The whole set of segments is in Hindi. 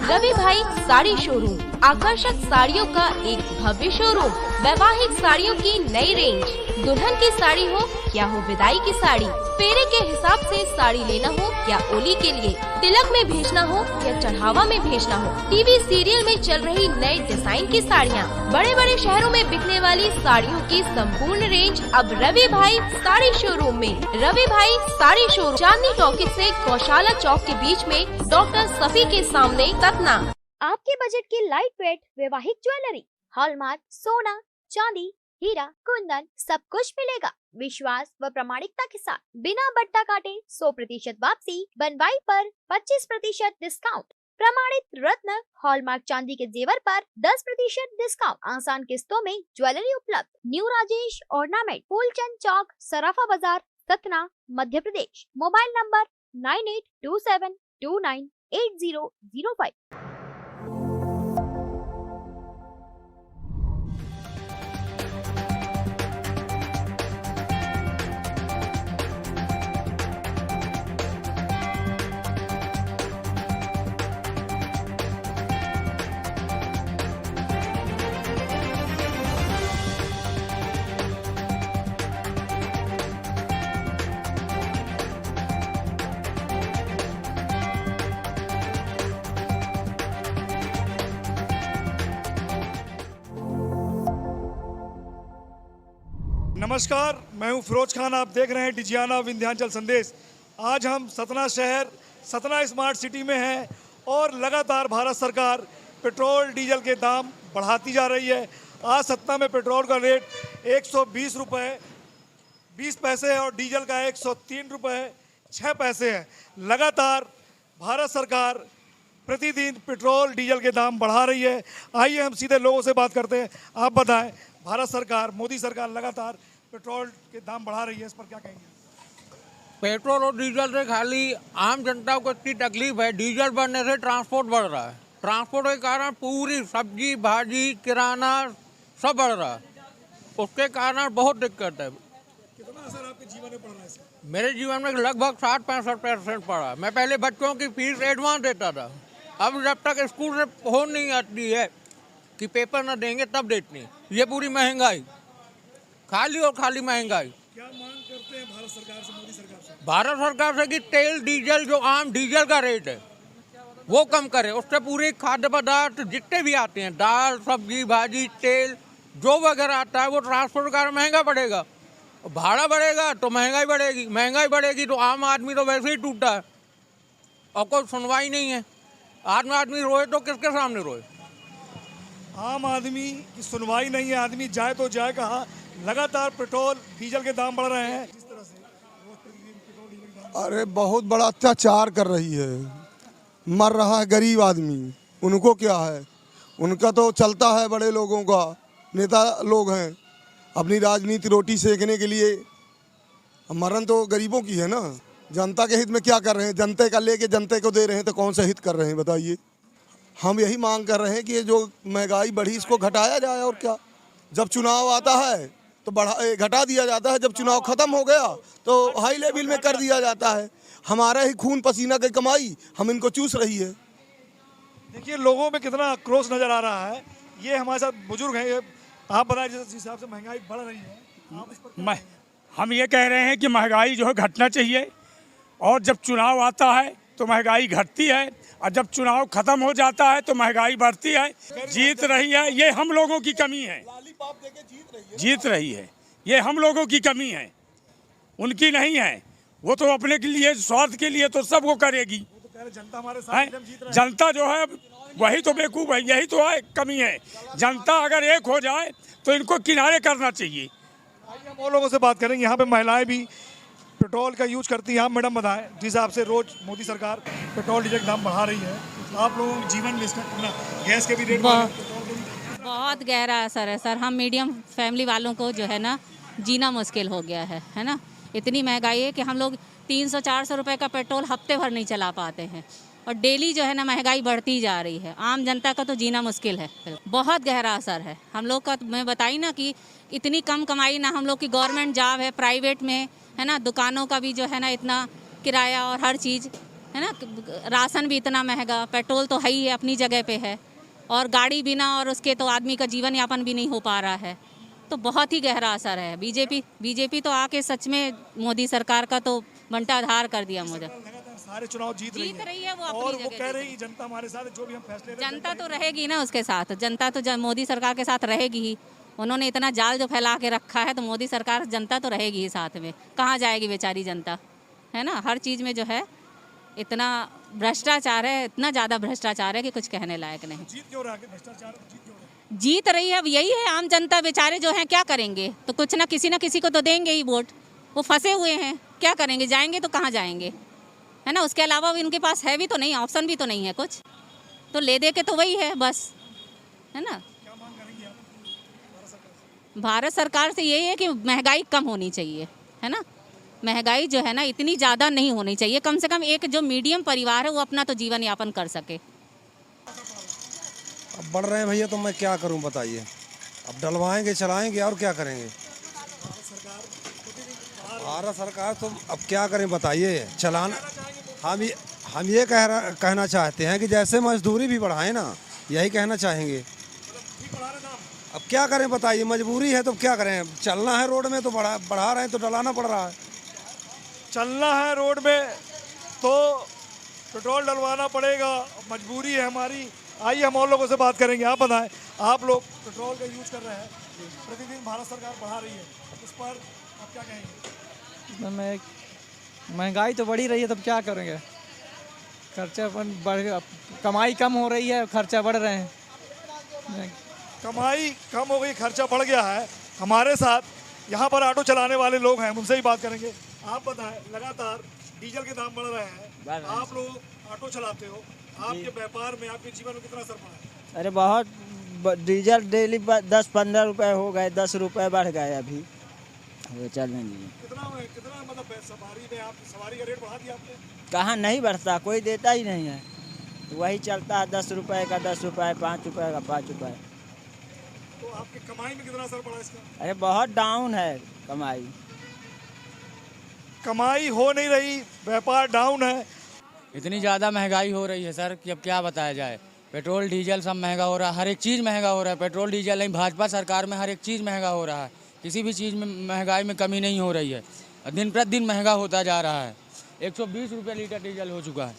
रवि भाई साड़ी शोरूम, आकर्षक साड़ियों का एक भव्य शोरूम, वैवाहिक साड़ियों की नई रेंज, दुल्हन की साड़ी हो या हो विदाई की साड़ी, फेरे के हिसाब से साड़ी लेना हो या ओली के लिए, तिलक में भेजना हो या चढ़ावा में भेजना हो, टीवी सीरियल में चल रही नए डिजाइन की साड़ियाँ, बड़े बड़े शहरों में बिकने वाली साड़ियों की संपूर्ण रेंज अब रवि भाई साड़ी शोरूम में। रवि भाई साड़ी शोरूम, चांदनी टॉकीज से गौशाला चौक के बीच में, डॉक्टर सफी के सामने, सतना। आपके बजट की लाइट वेट वैवाहिक ज्वेलरी, हॉलमार्क, सोना, चांदी, हीरा, कुंदन, सब कुछ मिलेगा विश्वास व प्रामाणिकता के साथ, बिना बट्टा काटे 100% वापसी, बनवाई पर 25% डिस्काउंट, प्रमाणित रत्न हॉलमार्क चांदी के जेवर पर 10% डिस्काउंट, आसान किस्तों में ज्वेलरी उपलब्ध। New Rajesh ornament, Phoolchand Chowk, Sarafa Bazaar, Satna, Madhya Pradesh. Mobile number 9827298005। नमस्कार, मैं हूं फिरोज खान। आप देख रहे हैं डिजियाना विंध्याचल संदेश। आज हम सतना शहर, सतना स्मार्ट सिटी में हैं और लगातार भारत सरकार पेट्रोल डीजल के दाम बढ़ाती जा रही है। आज सतना में पेट्रोल का रेट 120 रुपये 20 पैसे है और डीजल का 103 रुपये 6 पैसे है। लगातार भारत सरकार प्रतिदिन पेट्रोल डीजल के दाम बढ़ा रही है। आइए हम सीधे लोगों से बात करते हैं। आप बताएं, भारत सरकार, मोदी सरकार लगातार पेट्रोल के दाम बढ़ा रही है, इस पर क्या कहेंगे? पेट्रोल और डीजल से खाली आम जनता को इतनी तकलीफ है। डीजल बढ़ने से ट्रांसपोर्ट बढ़ रहा है, ट्रांसपोर्ट के कारण पूरी सब्जी भाजी किराना सब बढ़ रहा है, उसके कारण बहुत दिक्कत है। कितना असर आपके जीवन में पड़ रहा है इसका? मेरे जीवन में लगभग 60-65% पड़ा। मैं पहले बच्चों की फीस एडवांस देता था, अब जब तक स्कूल से फोन नहीं आती है कि पेपर न देंगे तब देती नहीं। ये पूरी महंगाई, खाली और खाली महंगाई। क्या मांग करते हैं भारत सरकार से, मोदी सरकार से? भारत सरकार से कि तेल डीजल, जो आम डीजल का रेट है वो कम करे, उससे पूरे खाद्य पदार्थ जितने भी आते हैं, दाल सब्जी भाजी तेल जो वगैरह आता है वो ट्रांसपोर्ट का महंगा पड़ेगा, भाड़ा बढ़ेगा तो महंगाई बढ़ेगी, महंगाई बढ़ेगी तो आम आदमी तो वैसे ही टूटा है और कोई सुनवाई नहीं है। आम आदमी रोए तो किसके सामने रोए? आम आदमी की सुनवाई नहीं है। आदमी जाए तो जाए कहाँ? लगातार पेट्रोल डीजल के दाम बढ़ रहे हैं। जिस तरह से अरे बहुत बड़ा अत्याचार कर रही है, मर रहा है गरीब आदमी। उनको क्या है, उनका तो चलता है, बड़े लोगों का, नेता लोग हैं अपनी राजनीति रोटी सेकने के लिए। मरण तो गरीबों की है ना। जनता के हित में क्या कर रहे हैं? जनता का लेके जनता को दे रहे हैं तो कौन सा हित कर रहे हैं बताइए? हम यही मांग कर रहे हैं कि ये जो महंगाई बढ़ी इसको घटाया जाए। और क्या, जब चुनाव आता है तो घटा दिया जाता है, जब चुनाव खत्म हो गया तो हाई लेवल में कर दिया जाता है। हमारा ही खून पसीना की कमाई हम इनको चूस रही है। देखिए लोगों में कितना आक्रोश नजर आ रहा है। ये हमारे साथ बुजुर्ग हैं, आप बताएं जिस हिसाब से महंगाई बढ़ रही है आप इस पर हम ये कह रहे हैं कि महंगाई जो है घटना चाहिए, और जब चुनाव आता है तो महंगाई घटती है और जब चुनाव खत्म हो जाता है तो महंगाई बढ़ती है। जीत रही है, ये हम लोगों की कमी है। जीत रही है, ये हम लोगों की कमी है, उनकी नहीं है। वो तो अपने के लिए, स्वार्थ के लिए तो सब वो करेगी। जनता हमारे साथ जीत रही है। जनता जो है वही तो बेवकूफ़ है, यही तो है कमी है। जनता अगर एक हो जाए तो इनको किनारे करना चाहिए। हम और लोगों से बात करेंगे। यहाँ पे महिलाएं भी पेट्रोल का यूज करती हैं। आप मैडम बताएं, जिस हिसाब से रोज मोदी सरकार पेट्रोल डीजल के दाम बढ़ा रही है, आप लोगों के जीवन में इसका कितना, गैस के भी रेट बहुत गहरा असर है सर। हम मीडियम फैमिली वालों को जो है ना जीना मुश्किल हो गया है ना। इतनी महंगाई है कि हम लोग 300-400 रुपए का पेट्रोल हफ्ते भर नहीं चला पाते हैं और डेली जो है ना महंगाई बढ़ती जा रही है। आम जनता का तो जीना मुश्किल है। बहुत गहरा असर है हम लोग का। मैं बताई ना कि इतनी कम कमाई ना हम लोग की, गवर्नमेंट जॉब है, प्राइवेट में है ना, दुकानों का भी जो है ना इतना किराया और हर चीज़ है ना। राशन भी इतना महंगा, पेट्रोल तो है ही है, अपनी जगह पे है, और गाड़ी बिना और उसके तो आदमी का जीवन यापन भी नहीं हो पा रहा है। तो बहुत ही गहरा असर है। बीजेपी तो आके सच में मोदी सरकार का तो बंटाधार कर दिया मुझे। लगातार सारे चुनाव जीत रही है वो अपनी और वो जगह कह पे। रही जनता हमारे साथ है, जो भी हम फैसले लें, जनता तो रहेगी ना उसके साथ, जनता तो मोदी सरकार के साथ रहेगी ही। उन्होंने इतना जाल जो फैला के रखा है, तो मोदी सरकार, जनता तो रहेगी ही साथ में। कहाँ जाएगी बेचारी जनता, है ना। हर चीज़ में जो है इतना भ्रष्टाचार है, इतना ज़्यादा भ्रष्टाचार है कि कुछ कहने लायक नहीं। जीत क्यों रहा है? भ्रष्टाचार जीत क्यों रहा है? जीत रही है, अब यही है। आम जनता बेचारे जो हैं क्या करेंगे, तो कुछ ना किसी को तो देंगे ही वोट। वो फंसे हुए हैं, क्या करेंगे, जाएंगे तो कहाँ जाएंगे, है ना। उसके अलावा भी उनके पास है भी तो नहीं, ऑप्शन भी तो नहीं है कुछ, तो ले दे के तो वही है बस, है ना। क्या मांग करेंगे आप भारत सरकार से यही है कि महंगाई कम होनी चाहिए, है ना। महंगाई जो है ना इतनी ज़्यादा नहीं होनी चाहिए, कम से कम एक जो मीडियम परिवार है वो अपना तो जीवन यापन कर सके। अब बढ़ रहे हैं भैया, तो मैं क्या करूं बताइए। अब डलवाएंगे चलाएंगे और क्या करेंगे। भारत सरकार तो अब क्या करें बताइए, चलाना। हम ये कहना चाहते हैं कि जैसे मजदूरी भी बढ़ाएं ना, यही कहना चाहेंगे। अब क्या करें बताइए, मजबूरी है तो क्या करें। चलना है रोड में तो बढ़ा रहे हैं, तो डलाना पड़ रहा है। चलना है रोड में तो पेट्रोल डलवाना पड़ेगा, मजबूरी है हमारी। आइए हम और लोगों से बात करेंगे। आप बताएं, आप लोग पेट्रोल का यूज कर रहे हैं, प्रतिदिन भारत सरकार बढ़ा रही है, इस पर आप क्या कहेंगे? में महंगाई तो बढ़ी रही है, तब क्या करेंगे। खर्चा बढ़, कमाई कम हो रही है, खर्चा बढ़ रहे हैं। कमाई कम हो गई, खर्चा बढ़ गया है। हमारे साथ यहाँ पर ऑटो चलाने वाले लोग हैं, उनसे ही बात करेंगे। आप बताएं, लगातार डीजल के दाम बढ़ रहे हैं, आप लोग ऑटो चलाते हो, आपके व्यापार में, आपके जीवन में कितना असर पड़ा है? अरे बहुत, डीजल डेली 10-15 रुपए हो गए, 10 रुपए बढ़ गए अभी। चलने दीजिए। कितना मतलब सवारी में आप सवारी का रेट बढ़ा दिया आपने? कहाँ नहीं बढ़ता, कोई देता ही नहीं है, तो वही चलता है 10 रुपए का 10 रुपए, 5 रुपए का 5 रुपए। तो आपकी कमाई में कितना असर पड़ा इसका? अरे बहुत डाउन है कमाई। कमाई हो नहीं रही, व्यापार डाउन है। इतनी ज़्यादा महंगाई हो रही है सर कि अब क्या बताया जाए। पेट्रोल डीजल सब महंगा हो रहा है, हर एक चीज़ महंगा हो रहा है। पेट्रोल डीजल नहीं, भाजपा सरकार में हर एक चीज़ महंगा हो रहा है, किसी भी चीज़ में महंगाई में कमी नहीं हो रही है। दिन प्रतिदिन महंगा होता जा रहा है। 120 रुपये लीटर डीजल हो चुका है।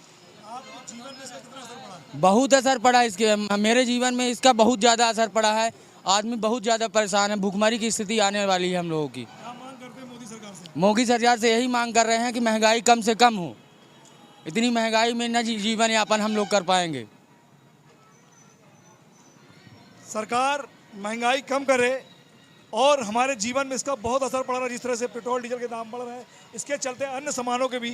आपके जीवन में इसका कितना असर पड़ा? बहुत असर पड़ा इसके, मेरे जीवन में इसका बहुत ज़्यादा असर पड़ा है। आदमी बहुत ज़्यादा परेशान है, भूखमरी की स्थिति आने वाली है हम लोगों की। क्या मांग करते हैं मोदी सरकार से? मोदी सरकार से यही मांग कर रहे हैं कि महंगाई कम से कम हो। इतनी महंगाई में न जीवन यापन हम लोग कर पाएंगे। सरकार महंगाई कम करे, और हमारे जीवन में इसका बहुत असर पड़ रहा है। जिस तरह से पेट्रोल डीजल के दाम बढ़ रहे हैं, इसके चलते अन्य सामानों के भी,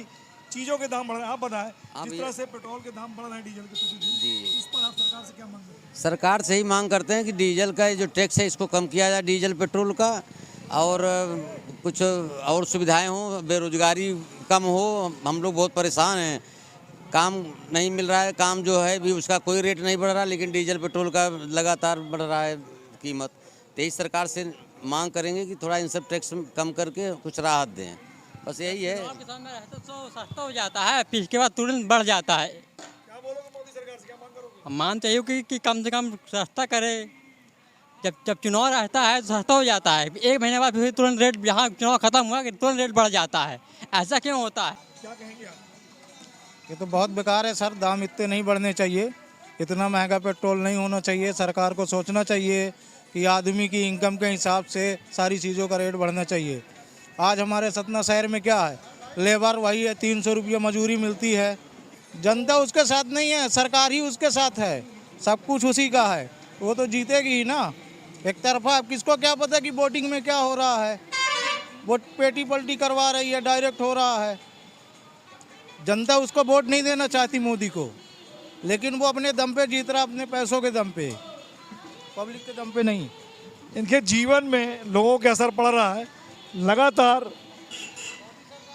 चीज़ों के दाम बढ़ रहे हैं। आप बताएं, जिस तरह से पेट्रोल के दाम बढ़ रहे हैं, डीजल के जी, इस पर आप सरकार से क्या मांग करते हैं? सरकार से ही मांग करते हैं कि डीजल का जो टैक्स है इसको कम किया जाए, डीजल पेट्रोल का, और कुछ और सुविधाएं हों, बेरोजगारी कम हो। हम लोग बहुत परेशान हैं, काम नहीं मिल रहा है, काम जो है भी उसका कोई रेट नहीं बढ़ रहा, लेकिन डीजल पेट्रोल का लगातार बढ़ रहा है कीमत। तो इस सरकार से मांग करेंगे कि थोड़ा इन सब टैक्स कम करके कुछ राहत दें, बस यही है। किसान में रहता तो सस्ता हो जाता है, फिर इसके बाद तुरंत बढ़ जाता है। क्या बोलोगे मोदी सरकार से, क्या मांग करोगे? मान चाहिए कि कम से कम सस्ता करे। जब चुनाव रहता है तो सस्ता हो जाता है, 1 महीने बाद फिर तुरंत रेट, यहाँ चुनाव खत्म हुआ कि तुरंत रेट बढ़ जाता है। ऐसा क्यों होता है? क्या कहेंगे आप? ये तो बहुत बेकार है सर, दाम इतने नहीं बढ़ने चाहिए, इतना महंगा पेट्रोल नहीं होना चाहिए। सरकार को सोचना चाहिए कि आदमी की इनकम के हिसाब से सारी चीज़ों का रेट बढ़ना चाहिए। आज हमारे सतना शहर में क्या है, लेबर वही है, 300 रुपये मजदूरी मिलती है, जनता उसके साथ नहीं है, सरकार ही उसके साथ है, सब कुछ उसी का है, वो तो जीतेगी ही ना। एक तरफा अब किसको क्या पता कि वोटिंग में क्या हो रहा है, वो पेटी पलटी करवा रही है, डायरेक्ट हो रहा है। जनता उसको वोट नहीं देना चाहती मोदी को, लेकिन वो अपने दम पे जीत रहा, अपने पैसों के दम पे, पब्लिक के दम पे नहीं। इनके जीवन में लोगों के असर पड़ रहा है। लगातार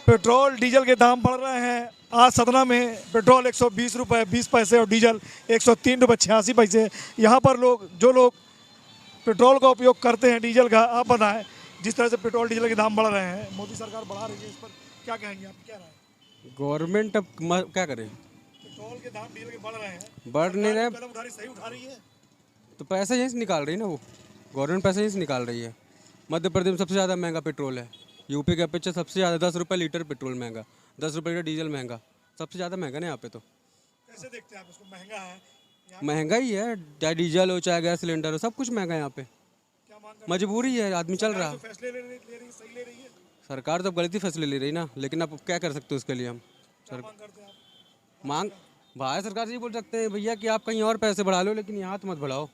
पेट्रोल डीजल के दाम बढ़ रहे हैं। आज सतना में पेट्रोल 120 रुपये 20 पैसे और डीजल 103 रुपये 86 पैसे। यहाँ पर जो लोग पेट्रोल का उपयोग करते हैं, डीजल का, आप बताएं, जिस तरह से पेट्रोल डीजल के दाम बढ़ रहे हैं, मोदी सरकार बढ़ा रही है, इस पर क्या कहेंगे आप, क्या राय है? गवर्नमेंट अब क्या करे, पेट्रोल के दाम डीजल के बढ़ रहे हैं, बढ़ नहीं रहे, कदम उठा रही, सही उठा रही है? तो पैसा यहीं से निकाल रही है ना, वो गवर्नमेंट पैसा यहीं से निकाल रही है। मध्य प्रदेश में सबसे ज़्यादा महंगा पेट्रोल है, यूपी के अपेक्षा सबसे ज़्यादा 10 रुपये लीटर पेट्रोल महंगा, 10 रुपये लीटर डीजल महंगा, सबसे ज़्यादा महंगा ना यहाँ पे। तो कैसे देखते हैं आप इसको? महंगा है, महंगा ही है, चाहे डीजल हो चाहे गैस सिलेंडर हो, सब कुछ महंगा है यहाँ पे। क्या मांग कर मजबूरी है, आदमी चल रहा है। फैसले ले रही, सही ले रही है? सरकार तो गलती फैसले ले रही ना, लेकिन अब क्या कर सकते हो उसके लिए हम? मांग करते हैं आप? मांग भारत सरकार से ये बोल सकते हैं भैया कि आप कहीं और पैसे बढ़ा लो, लेकिन यहाँ तो मत बढ़ाओ।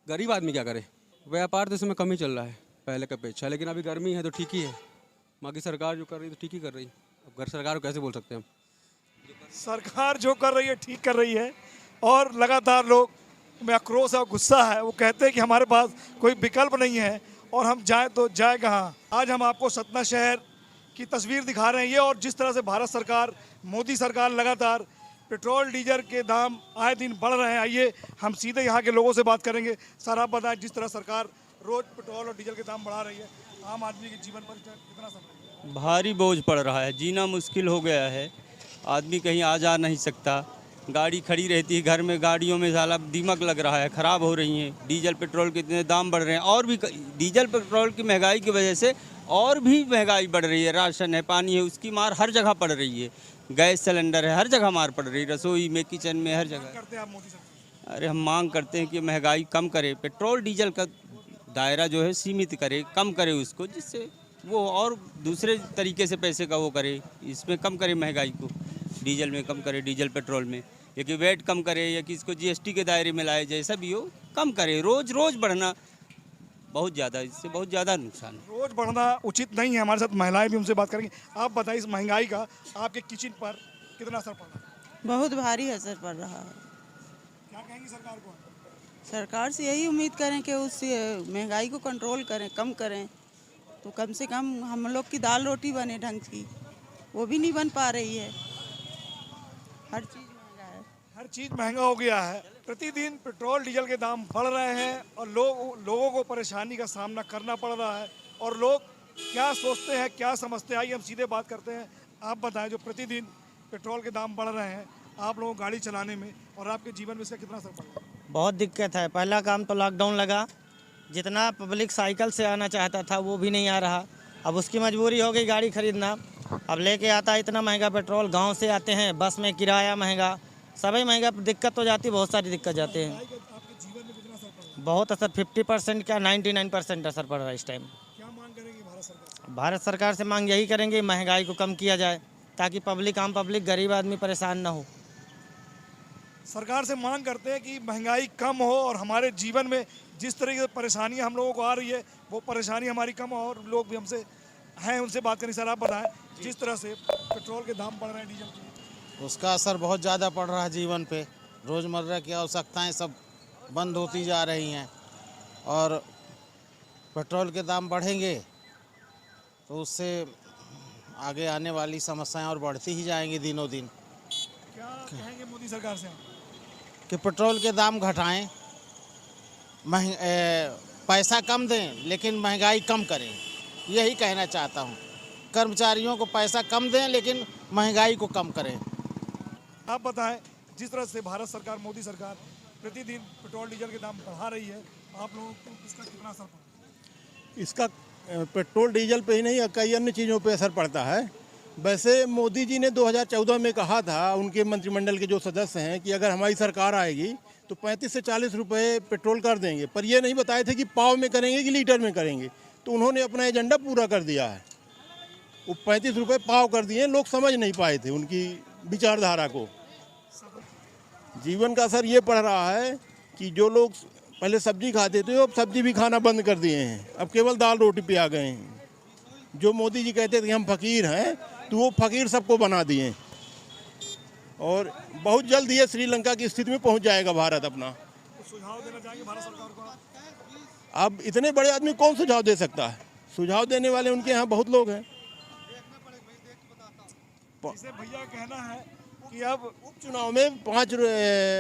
गरीब आदमी क्या करे? व्यापार तो इसमें कम ही चल रहा है पहले की अपेक्षा, लेकिन अभी गर्मी है तो ठीक ही है। बाकी सरकार जो कर रही है तो ठीक ही कर रही है। अब घर सरकार को कैसे बोल सकते हैं हम? सरकार जो कर रही है ठीक कर रही है, और लगातार लोग में आक्रोश और गुस्सा है। वो कहते हैं कि हमारे पास कोई विकल्प नहीं है और हम जाए तो जाए कहाँ। आज हम आपको सतना शहर की तस्वीर दिखा रहे हैं ये, और जिस तरह से भारत सरकार, मोदी सरकार लगातार पेट्रोल डीजल के दाम आए दिन बढ़ रहे हैं। आइए हम सीधे यहाँ के लोगों से बात करेंगे। सर आप बताएं, जिस तरह सरकार रोज पेट्रोल और डीजल के दाम बढ़ा रही है, आम आदमी के जीवन पर कितना असर? भारी बोझ पड़ रहा है, जीना मुश्किल हो गया है, आदमी कहीं आ जा नहीं सकता, गाड़ी खड़ी रहती है घर में, गाड़ियों में साला दीमक लग रहा है, ख़राब हो रही हैं। डीजल पेट्रोल के इतने दाम बढ़ रहे हैं, और भी डीजल पेट्रोल की महंगाई की वजह से और भी महंगाई बढ़ रही है। राशन है, पानी है, उसकी मार हर जगह पड़ रही है, गैस सिलेंडर है, हर जगह मार पड़ रही है, रसोई में, किचन में, हर जगह। करते हैं आप मोदी सरकार? अरे हम मांग करते हैं कि महंगाई कम करे, पेट्रोल डीजल का दायरा जो है सीमित करे, कम करे उसको, जिससे वो और दूसरे तरीके से पैसे का वो करे, इसमें कम करे महंगाई को, डीजल में कम करे, डीजल पेट्रोल में, या कि वेट कम करे, या कि इसको जीएसटी के दायरे में लाए, जैसा भी हो कम करे। रोज रोज बढ़ना बहुत ज़्यादा, इससे बहुत ज़्यादा नुकसान है। रोज बढ़ना उचित नहीं है। हमारे साथ महिलाएं भी, उनसे बात करेंगे। आप बताइए, इस महंगाई का आपके किचन पर कितना असर पड़ रहा है? बहुत भारी असर पड़ रहा है। क्या कहेंगी सरकार को? सरकार से यही उम्मीद करें कि उस महंगाई को कंट्रोल करें, कम करें, तो कम से कम हम लोग की दाल रोटी बने ढंग की, वो भी नहीं बन पा रही है। हर चीज़ महंगा है, हर चीज़ महंगा हो गया है। प्रतिदिन पेट्रोल डीजल के दाम बढ़ रहे हैं और लोगों को परेशानी का सामना करना पड़ रहा है। और लोग क्या सोचते हैं, क्या समझते हैं, आइए हम सीधे बात करते हैं। आप बताएं, जो प्रतिदिन पेट्रोल के दाम बढ़ रहे हैं, आप लोगों को गाड़ी चलाने में और आपके जीवन में इसका कितना असर पड़ रहा है? बहुत दिक्कत है। पहला काम तो लॉकडाउन लगा, जितना पब्लिक साइकिल से आना चाहता था वो भी नहीं आ रहा। अब उसकी मजबूरी हो गई गाड़ी खरीदना। अब लेके आता है इतना महंगा पेट्रोल, गांव से आते हैं, बस में किराया महंगा, सभी महंगा, दिक्कत हो जाती है, बहुत सारी दिक्कत जाते हैं। आपके जीवन में कितना असर पड़ रहा है? बहुत असर, 50% क्या 99% असर पड़ रहा है इस टाइम। क्या मांग करेंगे भारत सरकार से? भारत सरकार से मांग यही करेंगे, महंगाई को कम किया जाए, ताकि पब्लिक, आम पब्लिक, गरीब आदमी परेशान ना हो। सरकार से मांग करते हैं कि महंगाई कम हो और हमारे जीवन में जिस तरीके से परेशानियां हम लोगों को आ रही है, वो परेशानी हमारी कम हो। और लोग भी हमसे हैं, उनसे बात करें। सर आप बताएं, जिस तरह से पेट्रोल के दाम बढ़ रहे हैं, डीजल के, उसका असर बहुत ज़्यादा पड़ रहा है जीवन पे। रोज़मर्रा की आवश्यकताएं सब बंद होती जा रही हैं, और पेट्रोल के दाम बढ़ेंगे तो उससे आगे आने वाली समस्याएं और बढ़ती ही जाएंगी दिनों दिन। क्या कहेंगे मोदी सरकार से? कि पेट्रोल के दाम घटाएं, पैसा कम दें लेकिन महंगाई कम करें, यही कहना चाहता हूं। कर्मचारियों को पैसा कम दें लेकिन महंगाई को कम करें। आप बताएं, जिस तरह से भारत सरकार, मोदी सरकार प्रतिदिन पेट्रोल डीजल के दाम बढ़ा रही है, आप लोगों को इसका कितना असर पड़ रहा है? इसका पेट्रोल डीजल पे ही नहीं, कई अन्य चीज़ों पे असर पड़ता है। वैसे मोदी जी ने 2014 में कहा था, उनके मंत्रिमंडल के जो सदस्य हैं, कि अगर हमारी सरकार आएगी तो 35 से 40 रुपए पेट्रोल कर देंगे, पर ये नहीं बताए थे कि पाव में करेंगे कि लीटर में करेंगे। तो उन्होंने अपना एजेंडा पूरा कर दिया है, वो 35 रुपये पाव कर दिए। लोग समझ नहीं पाए थे उनकी विचारधारा को। जीवन का असर ये पड़ रहा है कि जो लोग पहले सब्जी खाते थे, अब सब्जी भी खाना बंद कर दिए हैं, अब केवल दाल रोटी पे आ गए हैं। जो मोदी जी कहते थे कि हम फकीर हैं, तो वो फकीर सबको बना दिए। और बहुत जल्द ये श्रीलंका की स्थिति में पहुंच जाएगा भारत अपना। तो सुझाव देना चाहेंगे भारत सरकार को? अब इतने बड़े आदमी कौन सुझाव दे सकता है? सुझाव देने वाले उनके यहाँ बहुत लोग हैं। जिसे भैया कहना है कि अब उपचुनाव में 5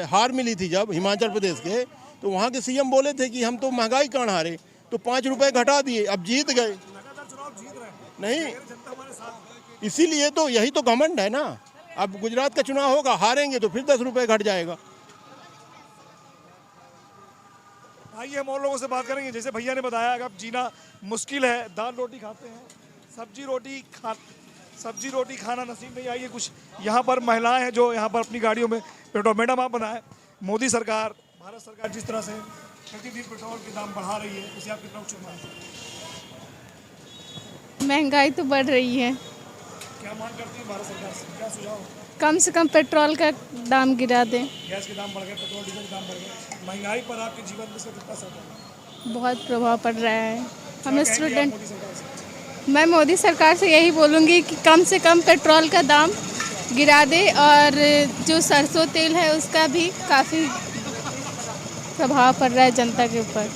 हार मिली थी जब हिमाचल प्रदेश के, तो वहाँ के सीएम बोले थे कि हम तो महंगाई कहाँ हारे, तो 5 रुपए घटा दिए, अब जीत गए। लगातार चुनाव जीत रहे हैं, नहीं, जनता हमारे साथ। इसीलिए तो यही तो घमंड है ना अब गुजरात का चुनाव होगा, हारेंगे तो फिर 10 रुपये घट जाएगा। आइए हम और लोगों से बात करेंगे। जैसे भैया ने बताया, अगर जीना मुश्किल है, दाल रोटी खाते हैं, सब्जी रोटी खाना नसीब नहीं। आइए कुछ यहाँ पर महिलाएं हैं जो यहाँ पर अपनी गाड़ियों में पेट्रोल, मैडम आप बनाए, मोदी सरकार, भारत सरकार जिस तरह से प्रतिदिन पेट्रोल के दाम बढ़ा रही है, उसे आप कितना उचित मानते हैं? महंगाई तो बढ़ रही है। क्या मांग करती है भारत सरकार से, क्या सुझाव? कम से कम पेट्रोल का दाम गिरा दें। गैस के दाम बढ़ गए, पेट्रोल डीजल के दाम बढ़ गए, महंगाई पर आपके जीवन में इसका कितना असर पड़ा? बहुत प्रभाव पड़ रहा है। हम क्या कहेंगे स्टूडेंट, आप मोदी सरकार से? मैं मोदी सरकार से यही बोलूँगी कि कम से कम पेट्रोल का दाम गिरा दे, और जो सरसों तेल है उसका भी काफ़ी प्रभाव पड़ रहा है जनता के ऊपर।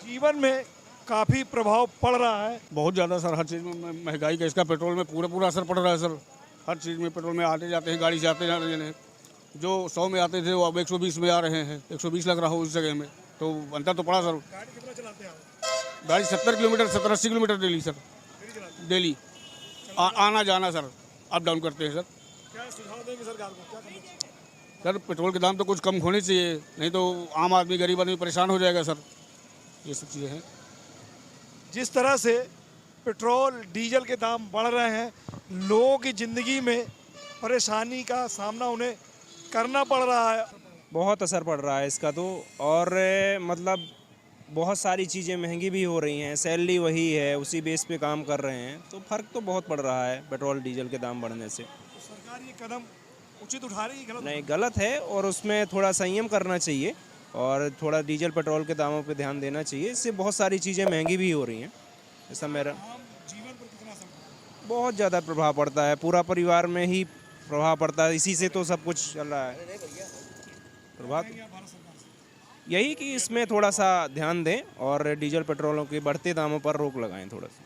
जीवन में काफ़ी प्रभाव पड़ रहा है। बहुत ज़्यादा सर, हर चीज़ में महंगाई का, इसका पेट्रोल में पूरा असर पड़ रहा है सर। हर चीज़ में पेट्रोल में आते जाते हैं, गाड़ी से आते जा रहे हैं, जो 100 में आते थे वो अब 120 में आ रहे हैं, 120 लग रहा हो उस जगह में, तो अंतर तो पड़ा सर। गाड़ी कितना चलाते हैं आप? गाड़ी 70 kilometre, 70-80 kilometre daily sir, daily आना जाना सर, अप डाउन करते हैं सर। क्या सुझाव देंगे सरकार को, क्या करना चाहिए? सर पेट्रोल के दाम तो कुछ कम होने चाहिए, नहीं तो आम आदमी, गरीब आदमी परेशान हो जाएगा सर। ये सब चीज़ें हैं। जिस तरह से पेट्रोल डीजल के दाम बढ़ रहे हैं, लोगों की ज़िंदगी में परेशानी का सामना उन्हें करना पड़ रहा है। बहुत असर पड़ रहा है इसका तो, और मतलब बहुत सारी चीज़ें महंगी भी हो रही हैं, सैलरी वही है, उसी बेस पे काम कर रहे हैं, तो फ़र्क तो बहुत पड़ रहा है पेट्रोल डीजल के दाम बढ़ने से। तो सरकार ये कदम उचित उठा रही है, गलत? नहीं, गलत है, और उसमें थोड़ा संयम करना चाहिए और थोड़ा डीजल पेट्रोल के दामों पे ध्यान देना चाहिए। इससे बहुत सारी चीज़ें महंगी भी हो रही हैं। ऐसा मेरा जीवन पर कितना असर? बहुत ज़्यादा प्रभाव पड़ता है, पूरा परिवार में ही प्रभाव पड़ता है, इसी से तो सब कुछ चल रहा है। प्रभाव यही कि इसमें थोड़ा सा ध्यान दें और डीजल पेट्रोलों के बढ़ते दामों पर रोक लगाएं थोड़ा सा।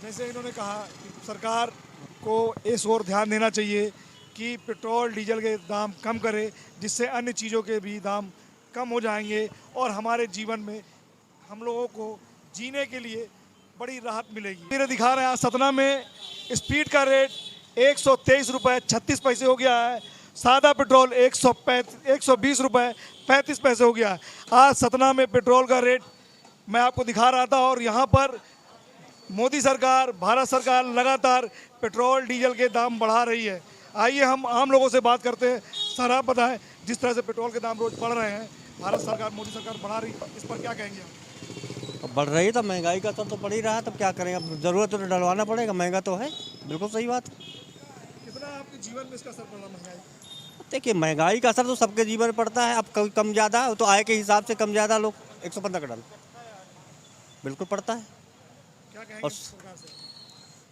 जैसे इन्होंने कहा कि सरकार को इस ओर ध्यान देना चाहिए कि पेट्रोल डीजल के दाम कम करे, जिससे अन्य चीज़ों के भी दाम कम हो जाएंगे और हमारे जीवन में हम लोगों को जीने के लिए बड़ी राहत मिलेगी। मेरे दिखा रहे हैं, आज सतना में स्पीड का रेट 123 रुपये 36 पैसे हो गया है, सादा पेट्रोल 120 रुपये 35 पैसे हो गया है। आज सतना में पेट्रोल का रेट मैं आपको दिखा रहा था, और यहाँ पर मोदी सरकार, भारत सरकार लगातार पेट्रोल डीजल के दाम बढ़ा रही है। आइए हम आम लोगों से बात करते हैं। सर आप बताएं, जिस तरह से पेट्रोल के दाम रोज बढ़ रहे हैं, भारत सरकार, मोदी सरकार बढ़ा रही है, इस पर क्या कहेंगे आप? अब बढ़ रही है तो महंगाई का असर तो पड़ ही रहा है, तब क्या करें, अब ज़रूरत तो डलवाना पड़ेगा, महंगा तो है, बिल्कुल सही बात। कितना आपके जीवन में इसका असर पड़ रहा है महंगाई? देखिए महंगाई का असर तो सबके जीवन में पड़ता है, अब कभी कम ज़्यादा तो आय के हिसाब से कम ज़्यादा लोग 115 का डाल बिल्कुल पड़ता है। क्या कहेंगे और सरकार से?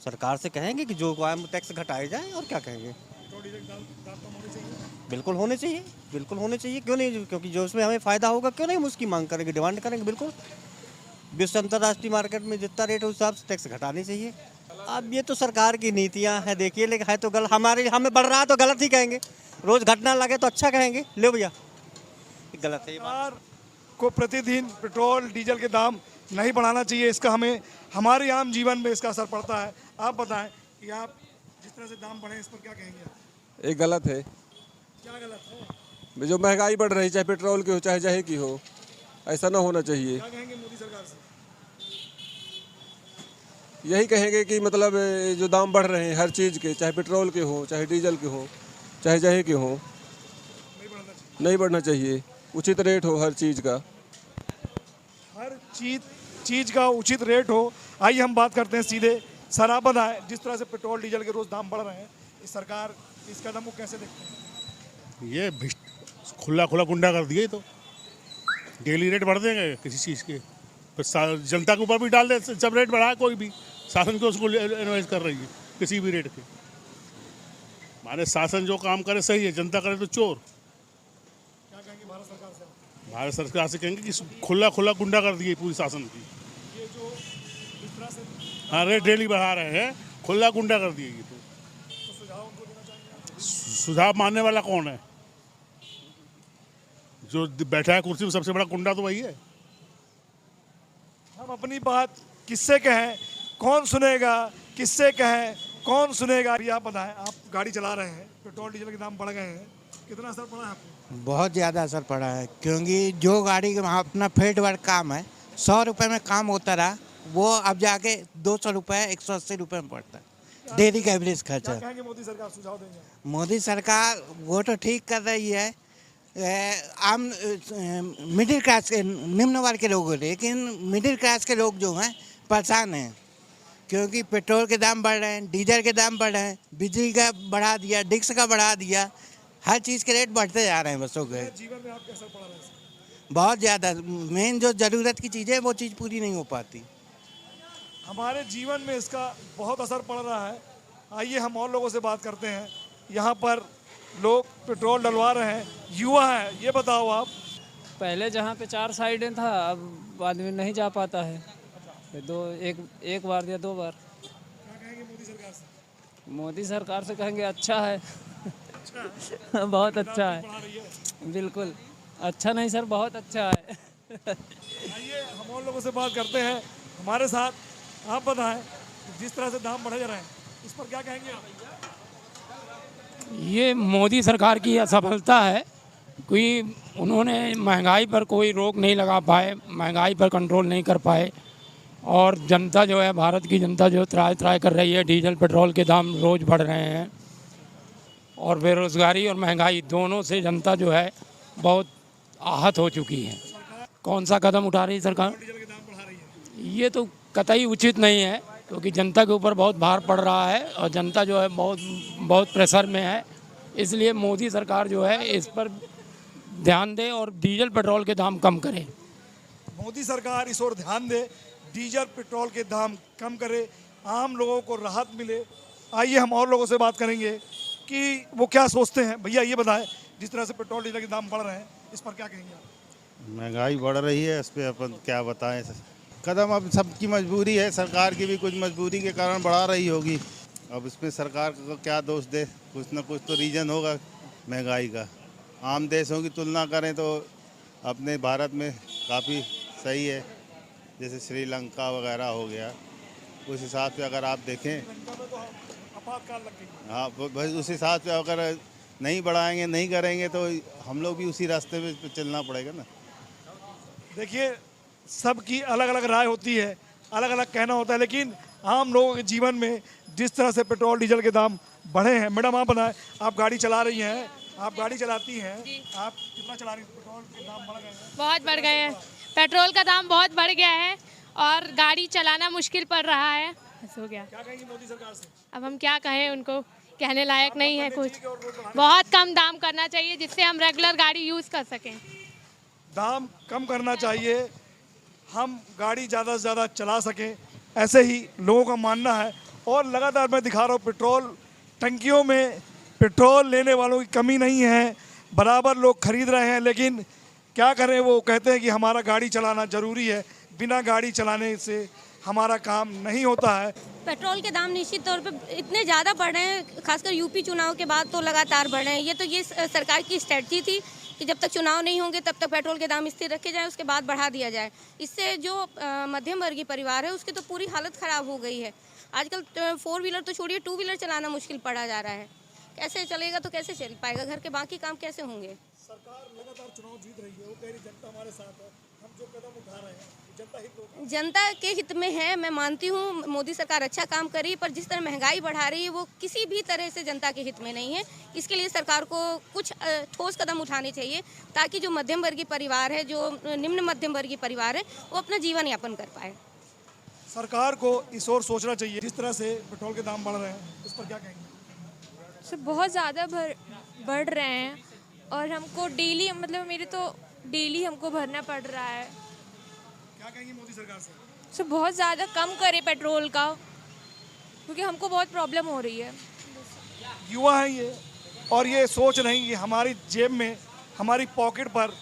सरकार से कहेंगे कि जो टैक्स घटाए जाए, और क्या कहेंगे, पेट्रोल डीजल के दाम कम होने चाहिए। बिल्कुल होने चाहिए, बिल्कुल होने चाहिए, क्यों नहीं, क्योंकि जो उसमें हमें फ़ायदा होगा क्यों नहीं हम उसकी मांग करेंगे, डिमांड करेंगे। बिल्कुल विश्व अंतर्राष्ट्रीय मार्केट में जितना रेट है उस हिसाब से टैक्स घटानी चाहिए। अब ये तो सरकार की नीतियाँ हैं, देखिए, लेकिन है तो गलत, हमें बढ़ रहा है तो गलत ही कहेंगे, रोज़ घटना लगे तो अच्छा कहेंगे, ले भैया गलत है। सरकार को प्रतिदिन पेट्रोल डीजल के दाम नहीं बढ़ाना चाहिए, इसका हमें हमारे आम जीवन में इसका असर पड़ता है। आप बताएं कि आप जिस तरह से दाम बढ़े, इस पर क्या कहेंगे आप? ये गलत है। क्या गलत है? जो महंगाई बढ़ रही, चाहे पेट्रोल की हो चाहे जहे की हो, ऐसा ना होना चाहिए। क्या कहेंगे मोदी सरकार से? यही कहेंगे कि मतलब जो दाम बढ़ रहे हैं हर चीज़ के, चाहे पेट्रोल के हो चाहे डीजल के हो चाहे जहे के हो, नहीं बढ़ना चाहिए, उचित रेट हो हर चीज़ का, हर चीज़ का उचित रेट हो। आइए हम बात करते हैं सीधे। सर आप बताएं, जिस तरह से पेट्रोल डीजल के रोज़ दाम बढ़ रहे हैं, इस सरकार इस कदम को कैसे देखते हैं? ये खुला गुंडा कर दिए, तो डेली रेट बढ़ देंगे किसी चीज़ के, फिर जनता के ऊपर भी डाल दे, जब रेट बढ़ाए कोई भी, शासन को उसको इन्वेस्ट कर रही है किसी भी रेट के। माने शासन जो काम करे सही है, जनता करे तो चोर। क्या कहेंगे भारत सरकार से? भारत सरकार से कहेंगे कि खुला गुंडा कर दिए पूरी शासन की। ये जो इस तरह से हाँ रेट डेली बढ़ा रहे हैं, खुला गुंडा कर दिए। ये तो सुझाव उनको देना चाहिए। सुझाव मानने वाला कौन है? जो बैठा है कुर्सी में सबसे बड़ा गुंडा तो वही है। हम अपनी बात किससे कहें, कौन सुनेगा, किससे कहें, कौन सुनेगा? अभी आप बताएं, आप गाड़ी चला रहे हैं, पेट्रोल डीजल के दाम बढ़ गए हैं, कितना असर पड़ा है आपको? बहुत ज़्यादा असर पड़ा है, क्योंकि जो गाड़ी का वहाँ अपना फील्ड वर्क काम है 100 रुपये में काम होता रहा, वो अब जाके 200 रुपये 180 रुपये में पड़ता है। डेली का एवरेज खर्चा। क्या कहेंगे मोदी सरकार सुझाव देंगे? मोदी सरकार वो तो ठीक कर रही है आम मिडिल क्लास के निम्न वर्ग के लोगों, लेकिन मिडिल क्लास के लोग जो हैं परेशान हैं, क्योंकि पेट्रोल के दाम बढ़ रहे हैं, डीजल के दाम बढ़ रहे हैं, बिजली का बढ़ा दिया, डिक्स का बढ़ा दिया, हर चीज़ के रेट बढ़ते जा रहे हैं बसों के। जीवन में आपका असर पड़ा रहा है? बहुत ज़्यादा। मेन जो ज़रूरत की चीज़ें वो चीज़ पूरी नहीं हो पाती। हमारे जीवन में इसका बहुत असर पड़ रहा है। आइए हम और लोगों से बात करते हैं। यहाँ पर लोग पेट्रोल डलवा रहे हैं, युवा हैं। ये बताओ आप। पहले जहाँ पे 4 साइडें था, अब आदमी नहीं जा पाता है, एक बार या 2 बार। क्या कहेंगे मोदी सरकार से? मोदी सरकार से कहेंगे अच्छा है। बहुत अच्छा है, बिल्कुल अच्छा नहीं सर, बहुत अच्छा है। आइए हम और लोगों से बात करते हैं। हमारे साथ आप बताएं, जिस तरह से दाम बढ़े जा रहे हैं, इस पर क्या कहेंगे आप? ये मोदी सरकार की असफलता है, क्योंकि उन्होंने महंगाई पर कोई रोक नहीं लगा पाए, महंगाई पर कंट्रोल नहीं कर पाए, और जनता जो है, भारत की जनता जो त्राय कर रही है। डीजल पेट्रोल के दाम रोज़ बढ़ रहे हैं, और बेरोज़गारी और महंगाई दोनों से जनता जो है बहुत आहत हो चुकी है। कौन सा कदम उठा रही सरकार? ये तो कतई उचित नहीं है, क्योंकि जनता के ऊपर बहुत भार पड़ रहा है, और जनता जो है बहुत प्रेशर में है। इसलिए मोदी सरकार जो है इस पर ध्यान दे और डीजल पेट्रोल के दाम कम करे। मोदी सरकार इस ओर ध्यान दे, डीजल पेट्रोल के दाम कम करे, आम लोगों को राहत मिले। आइए हम और लोगों से बात करेंगे कि वो क्या सोचते हैं। भैया ये बताएं, जिस तरह से पेट्रोल डीजल के दाम बढ़ रहे हैं, इस पर क्या कहेंगे आप? महंगाई बढ़ रही है, इस पर अपन क्या बताएं। कदम अब सबकी मजबूरी है, सरकार की भी कुछ मजबूरी के कारण बढ़ा रही होगी। अब इसमें सरकार को क्या दोष दे, कुछ ना कुछ तो रीज़न होगा महंगाई का। आम देशों की तुलना करें तो अपने भारत में काफ़ी सही है, जैसे श्रीलंका वगैरह हो गया। उस हिसाब से अगर आप देखें, हाँ बस उस हिसाब से अगर नहीं बढ़ाएंगे, नहीं करेंगे, तो हम लोग भी उसी रास्ते पे चलना पड़ेगा ना। देखिए, सबकी अलग अलग राय होती है, अलग अलग कहना होता है, लेकिन आम लोगों के जीवन में जिस तरह से पेट्रोल डीजल के दाम बढ़े हैं। मैडम आप बताएं, आप गाड़ी चला रही हैं, आप गाड़ी चलाती हैं, आप कितना चला रही हैं? पेट्रोल के दाम बढ़ गए हैं? बहुत बढ़ गए हैं, पेट्रोल का दाम बहुत बढ़ गया है और गाड़ी चलाना मुश्किल पड़ रहा है। हो गया। क्या कहेंगे मोदी सरकार से? अब हम क्या कहें, उनको कहने लायक नहीं है कुछ। बहुत कम दाम करना चाहिए, जिससे हम रेगुलर गाड़ी यूज़ कर सकें। दाम कम करना चाहिए, हम गाड़ी ज़्यादा से ज़्यादा चला सकें, ऐसे ही लोगों का मानना है। और लगातार मैं दिखा रहा हूँ, पेट्रोल टंकियों में पेट्रोल लेने वालों की कमी नहीं है, बराबर लोग खरीद रहे हैं। लेकिन क्या करें, वो कहते हैं कि हमारा गाड़ी चलाना ज़रूरी है, बिना गाड़ी चलाने से हमारा काम नहीं होता है। पेट्रोल के दाम निश्चित तौर पे इतने ज़्यादा बढ़ रहे हैं, खासकर यूपी चुनाव के बाद तो लगातार बढ़ रहे हैं। ये सरकार की स्ट्रेटजी थी कि जब तक चुनाव नहीं होंगे तब तक पेट्रोल के दाम स्थिर रखे जाएं, उसके बाद बढ़ा दिया जाए। इससे जो मध्यम वर्गीय परिवार है उसकी तो पूरी हालत ख़राब हो गई है। आजकल 4 व्हीलर तो छोड़िए, 2 व्हीलर चलाना मुश्किल पड़ा जा रहा है। कैसे चलेगा तो कैसे चल पाएगा, घर के बाकी काम कैसे होंगे? सरकार लगातार चुनाव जीत रही है, वो कह रही जनता हमारे साथ है, हम जो कदम उठा रहे हैं जनता के हित में है। मैं मानती हूँ मोदी सरकार अच्छा काम करी, पर जिस तरह महंगाई बढ़ा रही है वो किसी भी तरह से जनता के हित में नहीं है। इसके लिए सरकार को कुछ ठोस कदम उठाने चाहिए, ताकि जो मध्यम वर्गीय परिवार है, जो निम्न मध्यम वर्गीय परिवार है, वो अपना जीवन यापन कर पाए। सरकार को इस ओर सोचना चाहिए। जिस तरह से पेट्रोल के दाम बढ़ रहे हैं, इस पर क्या कहेंगे? सर बहुत ज़्यादा बढ़ रहे हैं, और हमको डेली, मतलब मेरे तो डेली हमको भरना पड़ रहा है। क्या कहेंगी मोदी सरकार से? सर बहुत ज़्यादा कम करे पेट्रोल का, क्योंकि हमको बहुत प्रॉब्लम हो रही है। युवा हैं ये, और ये सोच रही कि हमारी जेब में, हमारी पॉकेट पर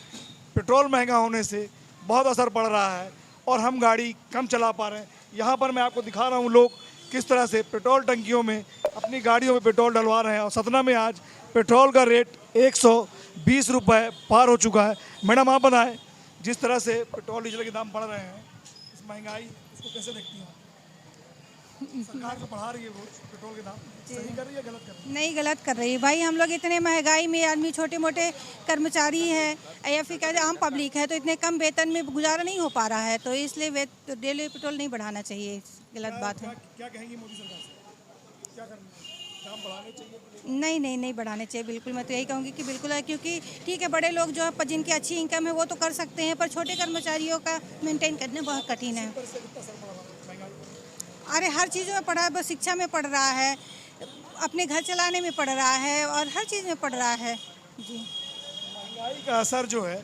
पेट्रोल महंगा होने से बहुत असर पड़ रहा है और हम गाड़ी कम चला पा रहे हैं। यहाँ पर मैं आपको दिखा रहा हूँ लोग किस तरह से पेट्रोल टंकियों में अपनी गाड़ियों में पेट्रोल डलवा रहे हैं। और सतना में आज पेट्रोल का रेट 120 रुपये पार हो चुका है। मैडम आप बताएं, जिस तरह से पेट्रोल डीजल के दाम बढ़ रहे हैं, इस महंगाई, इसको कैसे देखती हैं? सरकार तो बढ़ा रही है वो पेट्रोल के दाम, सही कर रही है गलत कर रही है? नहीं गलत कर रही है भाई। हम लोग इतने महंगाई में, आदमी छोटे मोटे कर्मचारी हैं या फिर क्या आम पब्लिक है, तो इतने कम वेतन में गुजारा नहीं हो पा रहा है, तो इसलिए डेली पेट्रोल नहीं बढ़ाना चाहिए, गलत बात है। क्या कहेंगी मोदी सरकार से, क्या करना है, दाम बढ़ाने चाहिए? नहीं बढ़ाने चाहिए बिल्कुल। मैं तो यही कहूँगी कि बिल्कुल है, क्योंकि ठीक है बड़े लोग जो है जिनकी अच्छी इनकम है वो तो कर सकते हैं, पर छोटे कर्मचारियों का मेंटेन करना बहुत कठिन है। अरे हर चीज़ों में पढ़ रहा है, बस शिक्षा में पढ़ रहा है, अपने घर चलाने में पढ़ रहा है, और हर चीज़ में पढ़ रहा है जी। महंगाई का असर जो है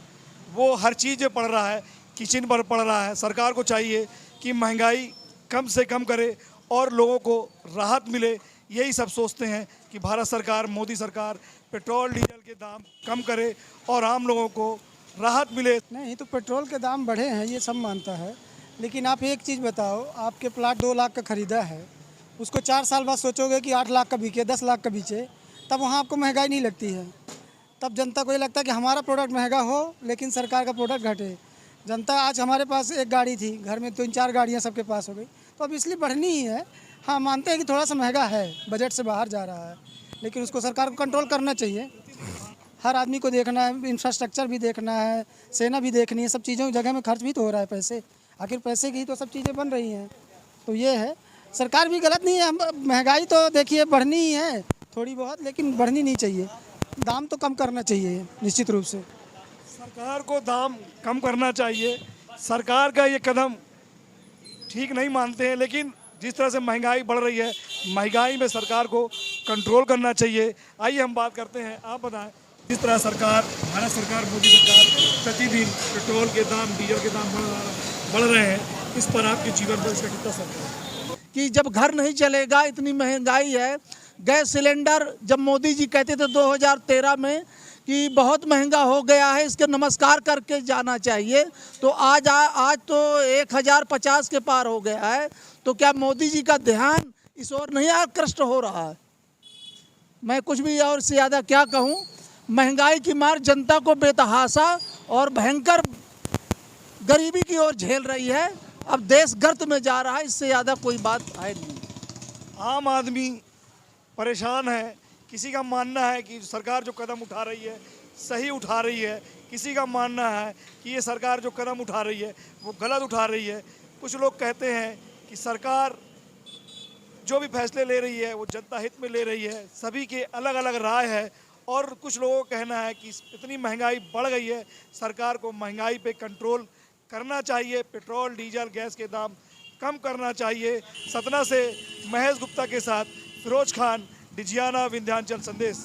वो हर चीज़ में पड़ रहा है, किचन पर पड़ रहा है। सरकार को चाहिए कि महंगाई कम से कम करे और लोगों को राहत मिले। यही सब सोचते हैं कि भारत सरकार, मोदी सरकार पेट्रोल डीजल के दाम कम करे और आम लोगों को राहत मिले। नहीं तो पेट्रोल के दाम बढ़े हैं ये सब मानता है, लेकिन आप एक चीज़ बताओ, आपके प्लाट 2 लाख का ख़रीदा है, उसको 4 साल बाद सोचोगे कि 8 लाख का बिके, 10 लाख का बिके, तब वहाँ आपको महंगाई नहीं लगती है। तब जनता को ये लगता है कि हमारा प्रोडक्ट महंगा हो लेकिन सरकार का प्रोडक्ट घटे। जनता, आज हमारे पास एक गाड़ी थी, घर में 3-4 गाड़ियाँ सबके पास हो गई, तो अब इसलिए बढ़नी ही है। हाँ मानते हैं कि थोड़ा सा महंगा है, बजट से बाहर जा रहा है, लेकिन उसको सरकार को कंट्रोल करना चाहिए। हर आदमी को देखना है, इंफ्रास्ट्रक्चर भी देखना है, सेना भी देखनी है, सब चीज़ों जगह में खर्च भी तो हो रहा है पैसे, आखिर पैसे की ही तो सब चीज़ें बन रही हैं। तो ये है, सरकार भी गलत नहीं है। महंगाई तो देखिए बढ़नी ही है थोड़ी बहुत, लेकिन बढ़नी नहीं चाहिए, दाम तो कम करना चाहिए निश्चित रूप से। सरकार को दाम कम करना चाहिए। सरकार का ये कदम ठीक नहीं मानते हैं, लेकिन जिस तरह से महंगाई बढ़ रही है, महंगाई में सरकार को कंट्रोल करना चाहिए। आइए हम बात करते हैं, आप बताएं, जिस तरह सरकार, भारत सरकार, मोदी सरकार प्रतिदिन पेट्रोल के दाम, डीजल के दाम बढ़ रहे हैं, इस पर आपके जीवन पर इसका कितना असर है? कि जब घर नहीं चलेगा, इतनी महंगाई है। गैस सिलेंडर जब मोदी जी कहते थे 2013 में कि बहुत महंगा हो गया है, इसके नमस्कार करके जाना चाहिए, तो आज तो 1050 के पार हो गया है। तो क्या मोदी जी का ध्यान इस ओर नहीं आकृष्ट हो रहा है? मैं कुछ भी और से ज़्यादा क्या कहूँ। महंगाई की मार जनता को बेतहाशा और भयंकर गरीबी की ओर झेल रही है। अब देश गर्त में जा रहा है, इससे ज़्यादा कोई बात है नहीं। आम आदमी परेशान है। किसी का मानना है कि सरकार जो कदम उठा रही है सही उठा रही है, किसी का मानना है कि ये सरकार जो कदम उठा रही है वो गलत उठा रही है। कुछ लोग कहते हैं कि सरकार जो भी फैसले ले रही है वो जनता हित में ले रही है। सभी के अलग अलग राय है, और कुछ लोगों का कहना है कि इतनी महंगाई बढ़ गई है, सरकार को महंगाई पे कंट्रोल करना चाहिए, पेट्रोल डीजल गैस के दाम कम करना चाहिए। सतना से महेश गुप्ता के साथ फिरोज खान, डिजियाना विंध्याचल संदेश।